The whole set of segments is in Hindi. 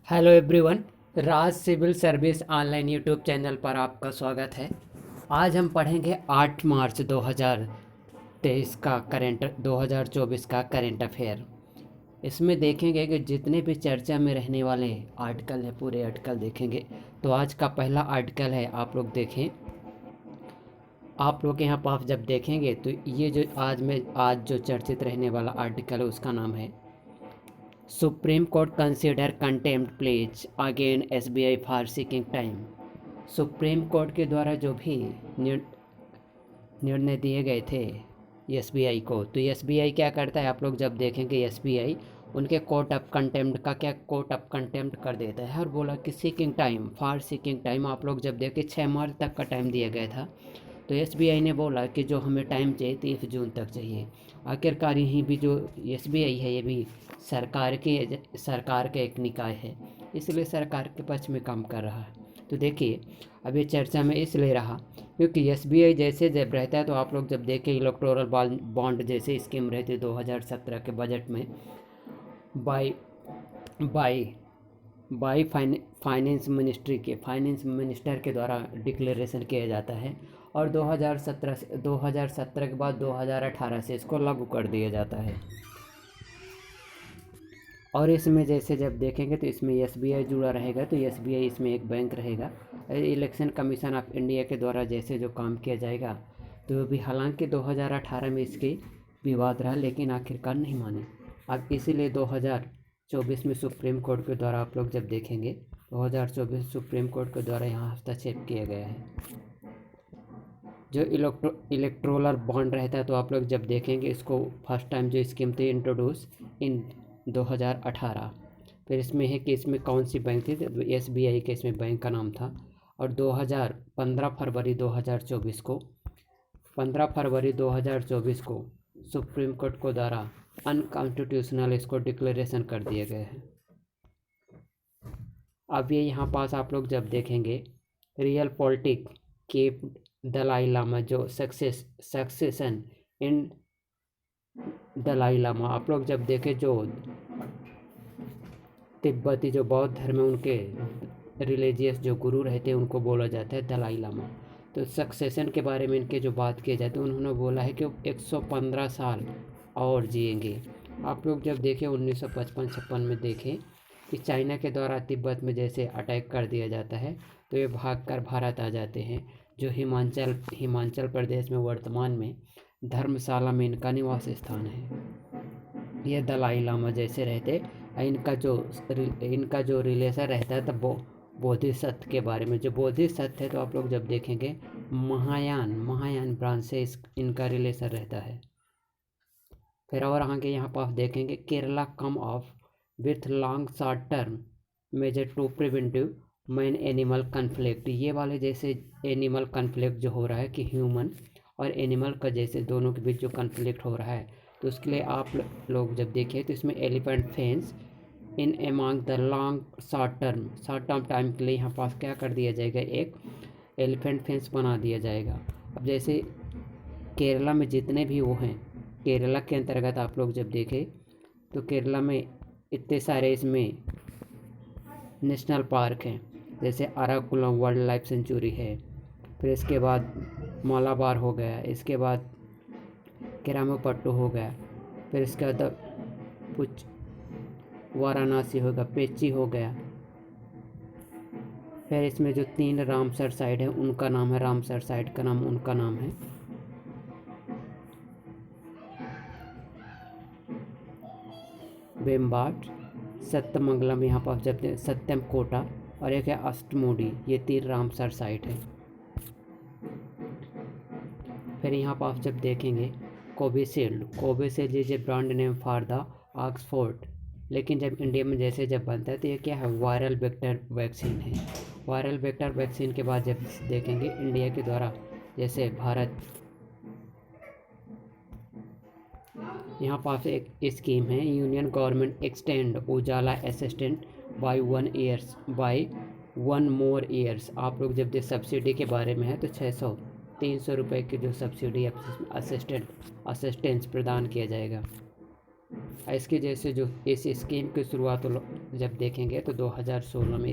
Hello everyone. Raj civil service online YouTube channel पर आपका स्वागत है। आज हम पढ़ेंगे 8 मार्च 2023 का 2024 का करेंट अफेयर। इसमें देखेंगे कि जितने भी चर्चा में रहने वाले आर्टिकल हैं पूरे आर्टिकल देखेंगे। तो आज का पहला आर्टिकल है, आप लोग देखें। आप लोग यहाँ पर जब देखेंगे तो ये जो आज जो चर्चित रहने वाला आर्टिकल है उसका नाम है supreme court consider contempt pleas again SBI for seeking time. Supreme court के द्वारा जो भी निर्णय दिए गए थे एसबीआई को, तो एसबीआई क्या करता है, आप लोग जब देखेंगे एसबीआई उनके कोर्ट ऑफ कंटेम्प्ट कर देता है और बोला कि seeking time for seeking time. आप लोग जब देखें 6 मार्च तक का टाइम दिया गया था, तो एसबीआई ने बोला कि जो हमें टाइम चाहिए 30 जून तक चाहिए। आखिरकार यहीं भी जो एसबीआई है ये भी सरकार का एक निकाय है, इसलिए सरकार के पक्ष में काम कर रहा है। तो देखिए अब ये चर्चा में इसलिए रहा क्योंकि एसबीआई जैसे जब रहता है, तो आप लोग जब देखें इलेक्टोरल बॉन्ड जैसे स्कीम रहती 2017 के बजट में by by by finance minister के द्वारा डिक्लेरेशन किया जाता है और 2017 के बाद 2018 से इसको लागू कर दिया जाता है। और इसमें जैसे जब देखेंगे तो इसमें एसबीआई जुड़ा रहेगा, तो एसबीआई इसमें एक बैंक रहेगा। इलेक्शन कमीशन ऑफ इंडिया के द्वारा जैसे जो काम किया जाएगा, तो भी हालांकि 2018 में इसकी विवाद रहा लेकिन आखिरकार नहीं माने। अब इसीलिए 2024 में सुप्रीम कोर्ट के द्वारा आप लोग जब देखेंगे 2024 सुप्रीम कोर्ट के द्वारा यहाँ हस्तक्षेप किया गया है। जो इलेक्ट्रोलर बॉन्ड रहता है, तो आप लोग जब देखेंगे इसको फर्स्ट टाइम जो स्कीम थी इंट्रोड्यूस इन 2018। फिर इसमें है कि इसमें कौन सी बैंक थी, तो एसबीआई के इसमें बैंक का नाम था। और 15 फरवरी 2024 को सुप्रीम कोर्ट को द्वारा अनकॉन्स्टिट्यूशनल इसको डिक्लेरेशन कर दिया गया है। अब ये यहाँ पास आप लोग जब देखेंगे रियल पॉलिटिक के दलाई लामा जो सक्सेशन इन दलाई लामा, आप लोग जब देखें जो तिब्बती जो बौद्ध धर्म है उनके रिलीजियस जो गुरु रहते हैं उनको बोला जाता है दलाई लामा। तो सक्सेशन के बारे में इनके जो बात किए जाते हैं, उन्होंने बोला है कि 115 साल और जिएंगे। आप लोग जब देखें 1955-56 में देखें कि चाइना के द्वारा तिब्बत में जैसे अटैक कर दिया जाता है, तो ये भागकर भारत आ जाते हैं। जो हिमाचल प्रदेश में वर्तमान में धर्मशाला में इनका निवास स्थान है। ये दलाई लामा जैसे रहते, इनका जो रिलेशन रहता है तब बोधिसत्व के बारे में, जो बोधिसत्व है तो आप लोग जब देखेंगे महायान ब्रांच से इनका रिलेशन रहता है। फिर और आगे यहाँ पर आप देखेंगे Kerala come off with long short term major to preventive man animal conflict. ये वाले जैसे एनिमल कन्फ्लिक्ट जो हो रहा है कि ह्यूमन और एनिमल का जैसे दोनों के बीच जो कन्फ्लिक्ट हो रहा है, तो उसके लिए आप लोग जब देखिए तो इसमें elephant fence in among the long short term time के लिए यहाँ पास क्या कर दिया जाएगा, एक एलिफेंट फेंस बना दिया जाएगा। अब जैसे केरला में जितने भी वो हैं, केरला के अंतर्गत आप लोग जब देखें तो केरला में इतने सारे इसमें नेशनल पार्क हैं, जैसे अराकुलम वाइल्ड लाइफ सेंचुरी है, फिर इसके बाद मालाबार हो गया, इसके बाद केरामापट्टू हो गया, फिर इसके बाद कुछ वाराणसी होगा, पेची हो गया। फिर इसमें जो 3 रामसर साइट है उनका नाम है, रामसर साइट का नाम उनका नाम है वेम्बाट, सत्यमंगलम, यहाँ पर जब सत्यम कोटा और एक है अष्टमूडी, ये 3 रामसर साइट है। फिर यहाँ पर आप जब देखेंगे कोविशील्ड ये brand name for the Oxford, लेकिन जब इंडिया में जैसे जब बनता है तो ये क्या है, वायरल वेक्टर वैक्सीन है। वायरल वेक्टर वैक्सीन के बाद जब देखेंगे इंडिया के द्वारा जैसे भारत, यहाँ पास एक स्कीम है यूनियन गवर्नमेंट एक्सटेंड उजाला असिस्टेंट बाय 1 मोर ईयर्स। आप लोग जब सब्सिडी के बारे में है तो 300 रुपये की जो सब्सिडी असिस्टेंस प्रदान किया जाएगा। इसकी जैसे जो इस स्कीम की शुरुआत जब देखेंगे तो 2016 में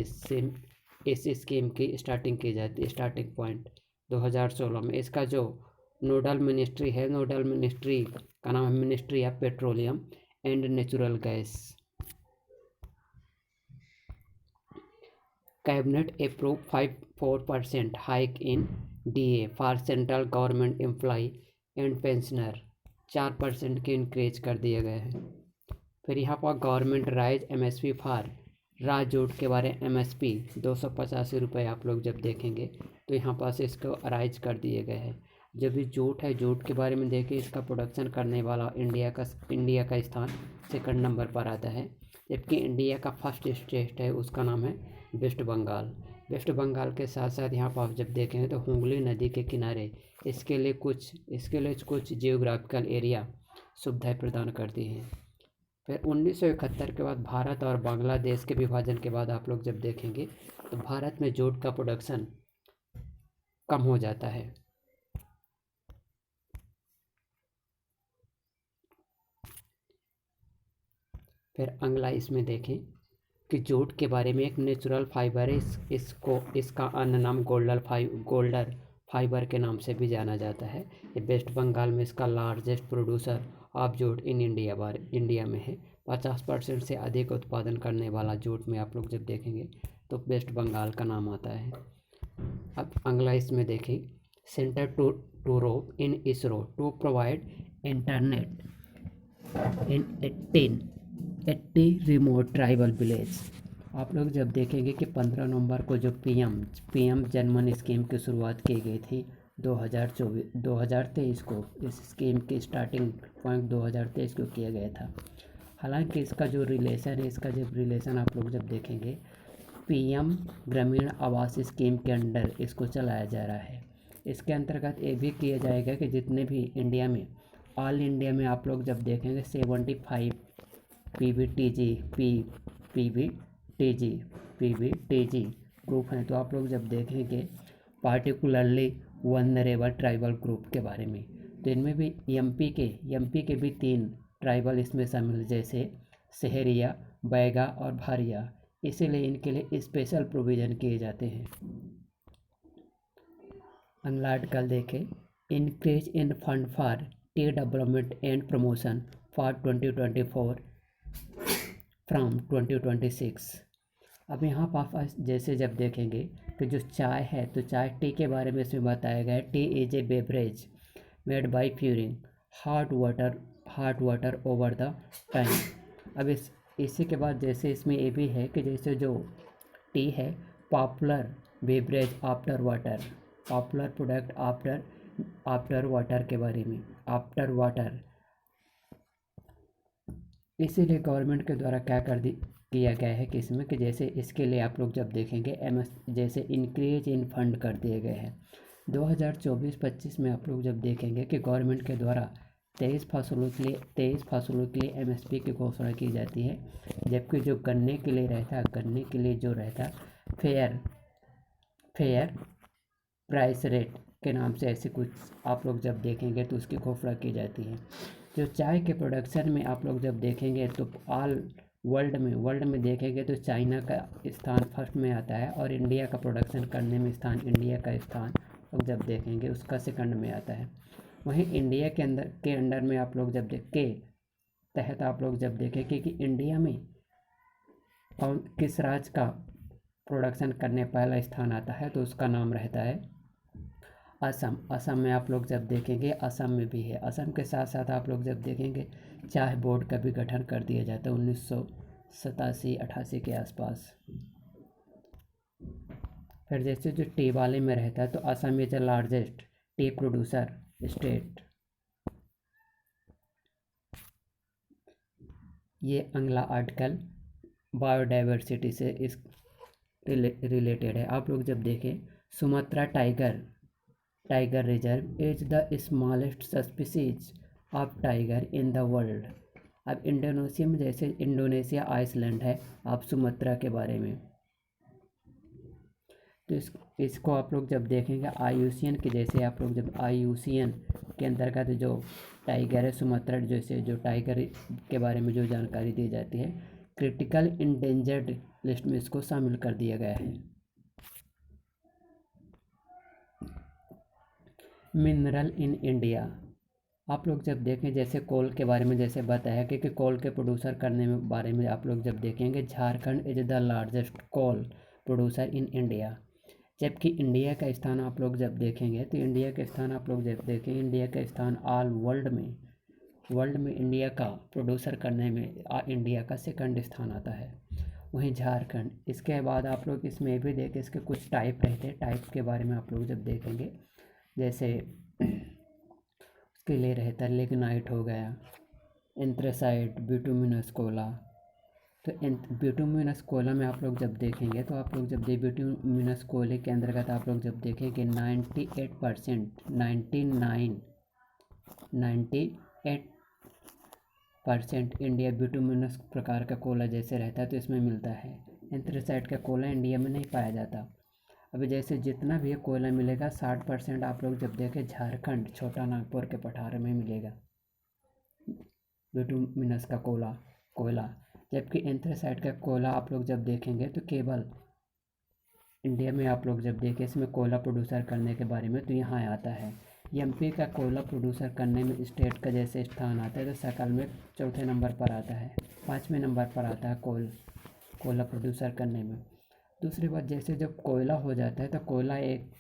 इस स्कीम की स्टार्टिंग की जाती है। स्टार्टिंग पॉइंट 2016 में। इसका जो नोडल मिनिस्ट्री का नाम है ministry of petroleum and natural gas. Cabinet approve 4% hike in DA for central government employ and pensioner. 4% के इंक्रीज कर दिए गए हैं। फिर यहाँ पर government rise MSP for Raj jute के बारे में एमएसपी 285 रुपये आप लोग जब देखेंगे तो यहाँ पास इसको राइज कर दिए गए हैं। जब भी जूट है, जूट के बारे में देखें, इसका प्रोडक्शन करने वाला इंडिया का स्थान सेकंड नंबर पर आता है। जबकि इंडिया का फर्स्ट स्टेट है उसका नाम है वेस्ट बंगाल। वेस्ट बंगाल के साथ साथ यहाँ पर आप जब देखें तो हुगली नदी के किनारे इसके लिए कुछ जियोग्राफिकल एरिया सुविधाएं प्रदान करती हैं। फिर 1971 के बाद भारत और बांग्लादेश के विभाजन के बाद आप लोग जब देखेंगे तो भारत में जूट का प्रोडक्शन कम हो जाता है। फिर अगला इसमें देखें कि जूट के बारे में एक नेचुरल फाइबर है। इसका अन्य नाम गोल्डर फाइबर के नाम से भी जाना जाता है। ये वेस्ट बंगाल में इसका largest producer of jute in India में है। 50% से अधिक उत्पादन करने वाला जूट में आप लोग जब देखेंगे तो वेस्ट बंगाल का नाम आता है। अब अगला इसमें देखें centre to rope in ISRO to provide internet in 80 remote tribal village. आप लोग जब देखेंगे कि 15 नवंबर को जो पीएम जनमन स्कीम की शुरुआत की गई थी 2023 को, इस स्कीम की स्टार्टिंग पॉइंट 2023 को किया गया था। हालांकि इसका जो रिलेशन आप लोग जब देखेंगे पीएम ग्रामीण आवास स्कीम के अंडर इसको चलाया जा रहा है। इसके अंतर्गत ये भी किया जाएगा कि जितने भी ऑल इंडिया में आप लोग जब देखेंगे 75 पीवीटीजी ग्रुप हैं, तो आप लोग जब देखेंगे पार्टिकुलरली वनरेबल ट्राइबल ग्रुप के बारे में, तो इनमें भी एमपी के भी 3 ट्राइबल इसमें शामिल, जैसे सहरिया, बैगा और भारिया। इसीलिए इनके लिए स्पेशल प्रोविज़न किए जाते हैं। अगला आर्टिकल देखें increase in fund for T development and promotion for 2024 from 2026। अब यहाँ पर जैसे जब देखेंगे कि जो चाय है तो टी के बारे में इसमें बताया गया है। Tea is a beverage made by pouring hot water over the time. अब इसी के बाद जैसे इसमें ये भी है कि जैसे जो टी है popular beverage after water, popular product after water के बारे में, आफ्टर वाटर। इसीलिए गवर्नमेंट के द्वारा क्या किया गया है कि इसमें कि जैसे इसके लिए आप लोग जब देखेंगे जैसे इंक्रीज इन फंड कर दिए गए हैं। 2024-25 में आप लोग जब देखेंगे कि गवर्नमेंट के द्वारा 23 फसलों के लिए एमएसपी की घोषणा की जाती है। जबकि जो गन्ने के लिए जो रहता फेयर प्राइस रेट के नाम से ऐसे कुछ आप लोग जब देखेंगे तो उसकी घोषणा की जाती है। जो चाय के प्रोडक्शन में आप लोग जब देखेंगे तो ऑल वर्ल्ड में देखेंगे तो चाइना का स्थान फर्स्ट में आता है और इंडिया का प्रोडक्शन करने में इंडिया का स्थान लोग जब देखेंगे उसका सेकंड में आता है। वहीं इंडिया के अंडर में आप लोग जब तहत आप लोग जब देखेंगे कि इंडिया में किस राज्य का प्रोडक्शन करने पहला स्थान आता है तो उसका नाम रहता है असम में आप लोग जब देखेंगे असम में भी है। असम के साथ साथ आप लोग जब देखेंगे चाय बोर्ड का भी गठन कर दिया जाता है 1987-88 के आसपास। फिर जैसे जो टी वाले में रहता है तो Assam is the largest T producer state. ये अगला आर्टिकल बायोडाइवर्सिटी से इस रिलेटेड है। आप लोग जब देखें Sumatra tiger reserve is the smallest species of tiger in the world. अब इंडोनेशिया में जैसे इंडोनेशिया आइसलैंड है, आप सुमात्रा के बारे में, तो तो इसको आप लोग जब देखेंगे IUCN के, जैसे आप लोग जब IUCN के अंतर्गत जो टाइगर है सुमात्रा, जैसे जो टाइगर के बारे में जो जानकारी दी जाती है, क्रिटिकल इंडेंजर्ड लिस्ट में इसको शामिल कर दिया गया है। मिनरल इन इंडिया, आप लोग जब देखें जैसे कोल के बारे में जैसे बताया कि कोल के प्रोड्यूसर करने में बारे में आप लोग जब देखेंगे, Jharkhand is the largest coal producer in India. जबकि इंडिया का स्थान आप लोग जब देखेंगे तो इंडिया का स्थान आप लोग जब देखें, इंडिया का स्थान ऑल वर्ल्ड में इंडिया का प्रोड्यूसर करने में इंडिया का सेकंड स्थान आता है। वहीं झारखंड, इसके बाद आप लोग इसमें भी देखें, इसके कुछ टाइप रहते हैं, टाइप के बारे में आप लोग जब देखेंगे, जैसे उसके लिए रहता है लिग्नाइट हो गया, एंथ्रेसाइट, बिटुमिनस कोला। तो बिटुमिनस कोला में आप लोग जब देखेंगे तो आप लोग जब बिटुमिनस कोले के अंतर्गत आप लोग जब देखेंगे 98% इंडिया बिटुमिनस प्रकार का कोला जैसे रहता है तो इसमें मिलता है। एंथ्रेसाइट का कोला इंडिया में नहीं पाया जाता। अभी जैसे जितना भी कोयला मिलेगा 60% आप लोग जब देखें झारखंड छोटा नागपुर के पठार में मिलेगा बिटुमिनस का कोयला। जबकि एंथ्रेसाइट का कोयला आप लोग जब देखेंगे तो केवल इंडिया में आप लोग जब देखें इसमें कोयला प्रोड्यूसर करने के बारे में तो यहाँ आता है। MP का कोयला प्रोड्यूसर करने में स्टेट का जैसे स्थान आता है तो सकल में चौथे नंबर पर आता है, 5वें नंबर पर आता है कोयला प्रोड्यूसर करने में। दूसरी बात, जैसे जब कोयला हो जाता है तो कोयला एक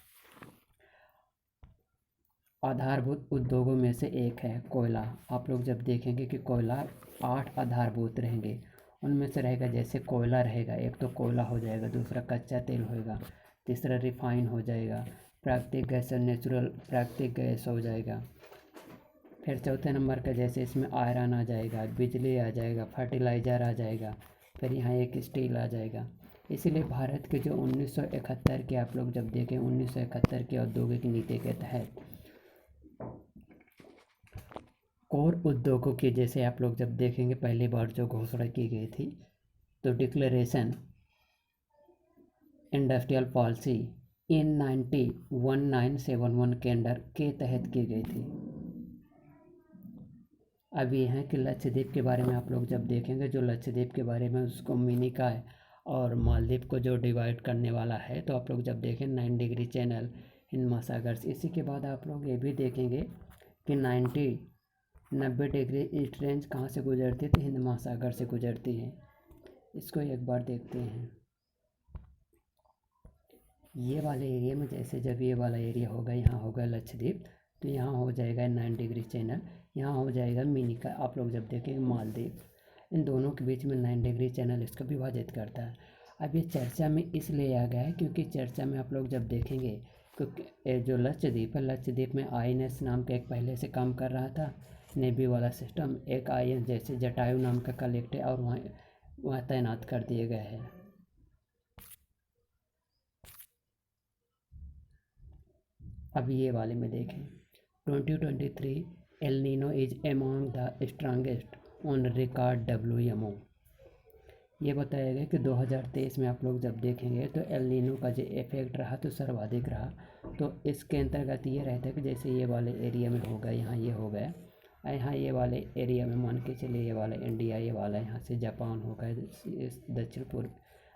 आधारभूत उद्योगों में से एक है। कोयला आप लोग जब देखेंगे कि कोयला 8 आधारभूत रहेंगे, उनमें से रहेगा जैसे कोयला रहेगा, एक तो कोयला हो जाएगा, दूसरा कच्चा तेल होएगा, तीसरा रिफाइन हो जाएगा, प्राकृतिक गैस और नेचुरल प्राकृतिक गैस हो जाएगा। फिर चौथे नंबर का जैसे इसमें आयरन आ जाएगा, बिजली आ जाएगा, फर्टिलाइज़र आ जाएगा, फिर यहाँ एक स्टील आ जाएगा। इसीलिए भारत के जो 1971 के आप लोग जब देखें 1971 की औद्योगिक नीति के तहत कोर उद्योगों की जैसे आप लोग जब देखेंगे पहली बार जो घोषणा की गई थी तो डिक्लेरेशन इंडस्ट्रियल पॉलिसी इन 1971 के अंडर के तहत की गई थी। अब ये है कि लक्षद्वीप के बारे में आप लोग जब देखेंगे, जो लक्षद्वीप के बारे में उसको मिनिकॉय और मालदीव को जो डिवाइड करने वाला है, तो आप लोग जब देखें 9 डिग्री चैनल हिंद महासागर से। इसी के बाद आप लोग ये भी देखेंगे कि 90 डिग्री ईस्ट रेंज कहाँ से गुजरती है, तो हिंद महासागर से गुजरती है। इसको एक बार देखते हैं। ये वाले एरिया में जैसे जब ये वाला एरिया होगा, यहाँ होगा लक्षद्वीप, तो यहाँ हो जाएगा 9 डिग्री चैनल, यहाँ हो जाएगा मिनिकॉय। आप लोग जब देखेंगे मालदीव, इन दोनों के बीच में 9 डिग्री चैनल इसको विभाजित करता है। अब ये चर्चा में इसलिए आ गया है क्योंकि चर्चा में आप लोग जब देखेंगे क्योंकि जो लक्षद्वीप है, लक्षद्वीप में INS नाम का एक पहले से काम कर रहा था नेवी वाला सिस्टम, एक INS जैसे जटायु नाम का कलेक्ट है और वहाँ तैनात कर दिए गए हैं। अब ये वाले में देखें 2023 El Nino is among the strongest on record WMO। ये बताया गया कि 2023 में आप लोग जब देखेंगे तो एल नीनो का जो इफेक्ट रहा तो सर्वाधिक रहा। तो इसके अंतर्गत ये रहता है कि जैसे ये वाले एरिया में होगा, यहाँ ये हो गया, यहाँ ये वाले एरिया में मान के चलिए ये वाला इंडिया, ये वाला यहाँ से जापान होगा,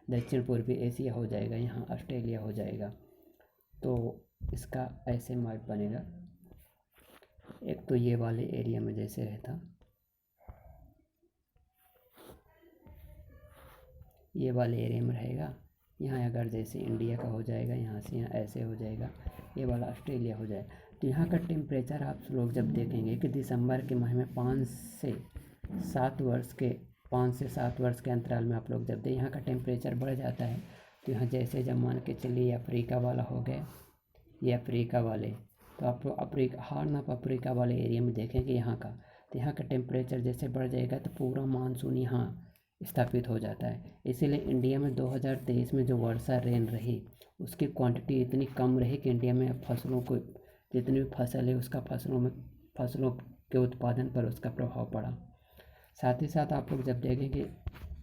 दक्षिण पूर्वी एशिया हो जाएगा, यहाँ ऑस्ट्रेलिया हो जाएगा। तो इसका ऐसे मैप बनेगा। एक तो ये वाले एरिया में जैसे रहता, ये वाले एरिया में रहेगा, यहाँ अगर जैसे इंडिया का हो जाएगा, यहाँ से यहाँ ऐसे हो जाएगा, ये वाला ऑस्ट्रेलिया हो जाएगा। तो यहाँ का टेम्परेचर आप लोग जब देखेंगे कि दिसंबर के माह में 5 से 7 वर्ष के अंतराल में आप लोग जब देखें यहाँ का टेम्परेचर बढ़ जाता है। तो यहाँ जैसे जब मान के चलिए अफ्रीका वाला हो गया, ये अफ्रीका वाले, तो आप लोग हॉर्न ऑफ अफ्रीका वाले एरिया में देखेंगे यहाँ का, तो यहाँ का टेम्परेचर जैसे बढ़ जाएगा तो पूरा मानसून यहाँ स्थापित हो जाता है। इसीलिए इंडिया में 2023 में जो वर्षा रेन रही उसकी क्वांटिटी इतनी कम रही कि इंडिया में फसलों को, जितनी भी फसल है उसका फसलों के उत्पादन पर उसका प्रभाव पड़ा। साथ ही साथ आप लोग जब देखेंगे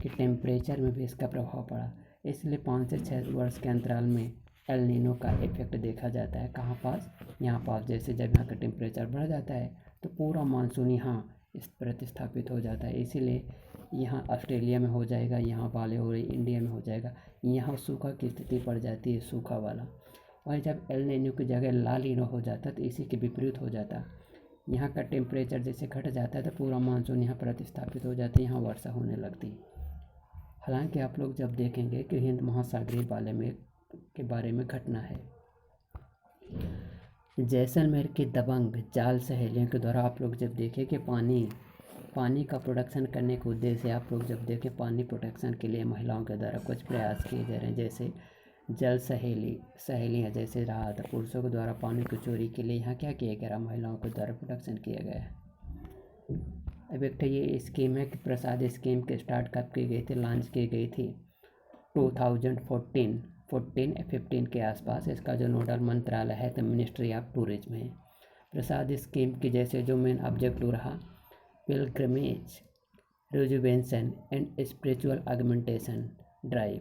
कि टेम्परेचर में भी इसका प्रभाव पड़ा। इसलिए 5 से 6 वर्ष के अंतराल में एल नीनो का इफेक्ट देखा जाता है। कहाँ पास? यहाँ पास। जैसे जब यहाँ का टेम्परेचर बढ़ जाता है तो पूरा मानसून यहाँ इस प्रतिस्थापित हो जाता है, इसीलिए यहाँ ऑस्ट्रेलिया में हो जाएगा, यहाँ वाले हो रही इंडिया में हो जाएगा, यहाँ सूखा की स्थिति पड़ जाती है, सूखा वाला। और जब एल नीनो की जगह ला नीनो हो जाता तो इसी के विपरीत हो जाता, यहाँ का टेम्परेचर जैसे घट जाता है तो पूरा मानसून यहाँ प्रतिस्थापित हो जाता है, यहाँ वर्षा होने लगती। हालांकि आप लोग जब देखेंगे कि हिंद महासागरीय वाले में के बारे में घटना है, जैसलमेर की दबंग जाल सहेलियों के द्वारा आप लोग जब देखें कि पानी का प्रोडक्शन करने के उद्देश्य से आप लोग जब देखें पानी प्रोटेक्शन के लिए महिलाओं के द्वारा कुछ प्रयास किए जा रहे हैं, जैसे जल सहेलियाँ जैसे रहा था, पुरुषों के द्वारा पानी की चोरी के लिए यहाँ क्या किया गया, महिलाओं के द्वारा प्रोटेक्शन किया गया है। अब एक तो ये स्कीम है कि प्रसाद स्कीम के स्टार्ट कब की गई थी, लॉन्च की गई थी 2014-15 के आसपास। इसका जो नोडल मंत्रालय है तो मिनिस्ट्री ऑफ टूरिज्म है। प्रसाद स्कीम की जैसे जो मेन ऑब्जेक्टिव रहा, pilgrimage rejuvenation and spiritual augmentation drive,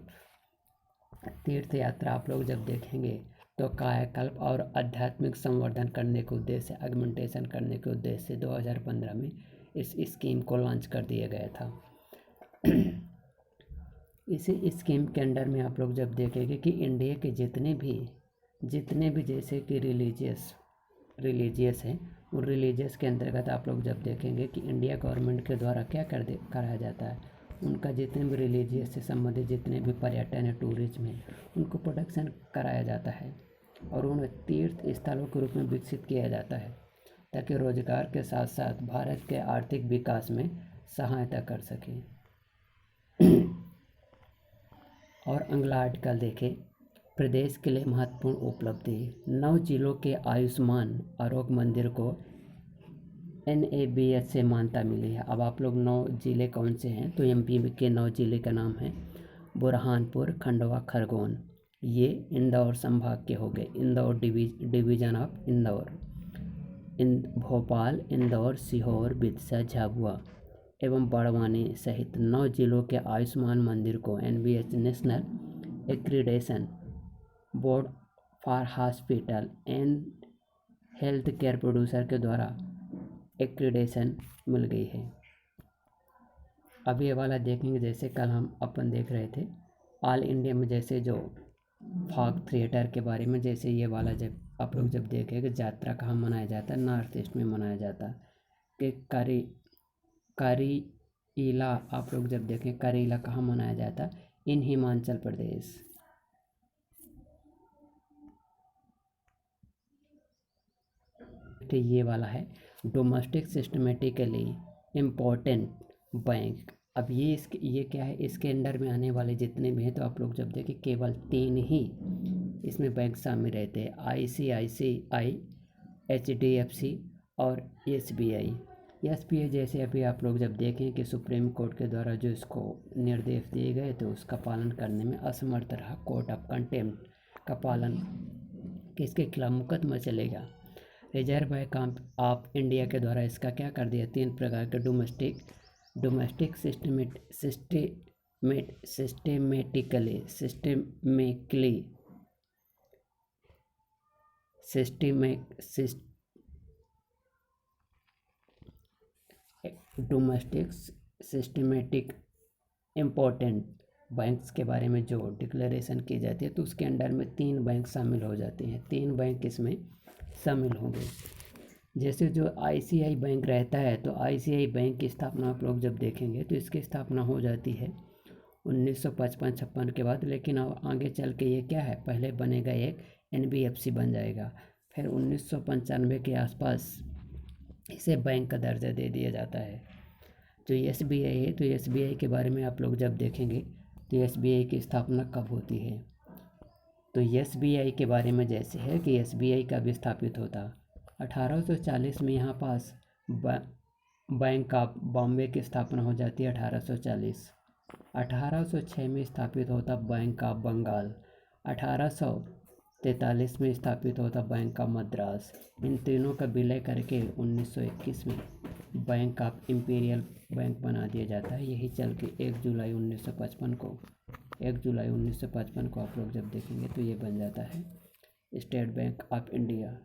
तीर्थ यात्रा आप लोग जब देखेंगे तो कायाकल्प और आध्यात्मिक संवर्धन करने के उद्देश्य से, ऑगमेंटेशन करने के उद्देश्य से 2015 में इस स्कीम को लॉन्च कर दिया गया था। इसी स्कीम के अंडर में आप लोग जब देखेंगे कि इंडिया के जितने भी जैसे कि रिलीजियस हैं, उन रिलीजियस के अंतर्गत आप लोग जब देखेंगे कि इंडिया गवर्नमेंट के द्वारा क्या कराया जाता है, उनका जितने भी रिलीजियस से संबंधित जितने भी पर्यटन है, टूरिज्म है, उनको प्रोटेक्शन कराया जाता है और उन्हें तीर्थ स्थलों के रूप में विकसित किया जाता है, ताकि रोजगार के साथ साथ भारत के आर्थिक विकास में सहायता कर सके। और अगला आर्टिकल देखें, प्रदेश के लिए महत्वपूर्ण उपलब्धि, 9 जिलों के आयुष्मान आरोग्य मंदिर को NABH से मान्यता मिली है। अब आप लोग 9 जिले कौन से हैं, तो MP के 9 जिले का नाम है बुरहानपुर, खंडवा, खरगोन, ये इंदौर संभाग के हो गए, इंदौर डिवीजन ऑफ इंदौर, भोपाल, इंदौर, सीहोर, विदिशा, झाबुआ एवं बड़वानी सहित 9 जिलों के आयुष्मान मंदिर को NABH national accreditation board for hospital and health care producer के द्वारा एक्रीडेशन मिल गई है। अब ये वाला देखेंगे, जैसे कल हम अपन देख रहे थे ऑल इंडिया में जैसे जो फॉक थिएटर के बारे में, जैसे ये वाला जब आप लोग जब देखेंगे यात्रा कहाँ मनाया जाता है, नॉर्थ ईस्ट में मनाया जाता है कि करीला, आप लोग जब देखें करीला कहाँ मनाया जाता, इन हिमाचल प्रदेश। ये वाला है डोमेस्टिक सिस्टमेटिकली इम्पोर्टेंट बैंक। अब ये क्या है, इसके अंडर में आने वाले जितने भी हैं तो आप लोग जब देखें केवल 3 ही इसमें बैंक शामिल रहते हैं, ICICI, HDFC और SBI। जैसे अभी आप लोग जब देखें कि सुप्रीम कोर्ट के द्वारा जो इसको निर्देश दिए गए तो उसका पालन करने में असमर्थ रहा, कोर्ट ऑफ कंटेम्प्ट का पालन, किसके खिलाफ मुकदमा चलेगा। रिजर्व बैंक ऑफ इंडिया के द्वारा इसका क्या कर दिया, 3 प्रकार के डोमेस्टिक सिस्टमेटिक इम्पोर्टेंट बैंक्स के बारे में जो डिक्लेरेशन की जाती है तो उसके अंडर में 3 बैंक शामिल हो जाते हैं, 3 बैंक इसमें शामिल होंगे। जैसे जो ICICI बैंक रहता है तो ICICI बैंक की स्थापना आप लोग जब देखेंगे तो इसकी स्थापना हो जाती है 1955-56 के बाद, लेकिन अब आगे चल के ये क्या है, पहले बनेगा एक NBFC बन जाएगा, फिर 1995 के आसपास इसे बैंक का दर्जा दे दिया जाता है। जो SBI है तो SBI के बारे में आप लोग जब देखेंगे तो SBI की स्थापना कब होती है, तो SBI के बारे में जैसे है कि SBI का भी स्थापित होता 1840 में, यहाँ पास बैंक ऑफ बॉम्बे की स्थापना हो जाती है 1840। 1806 में स्थापित होता बैंक ऑफ बंगाल, 1843 में स्थापित होता बैंक ऑफ मद्रास। इन तीनों का विलय करके 1921 में बैंक ऑफ इंपीरियल बैंक बना दिया जाता है। यही चल के 1 जुलाई 1955 को 1 जुलाई 1955 को आप लोग जब देखेंगे तो ये बन जाता है स्टेट बैंक ऑफ इंडिया।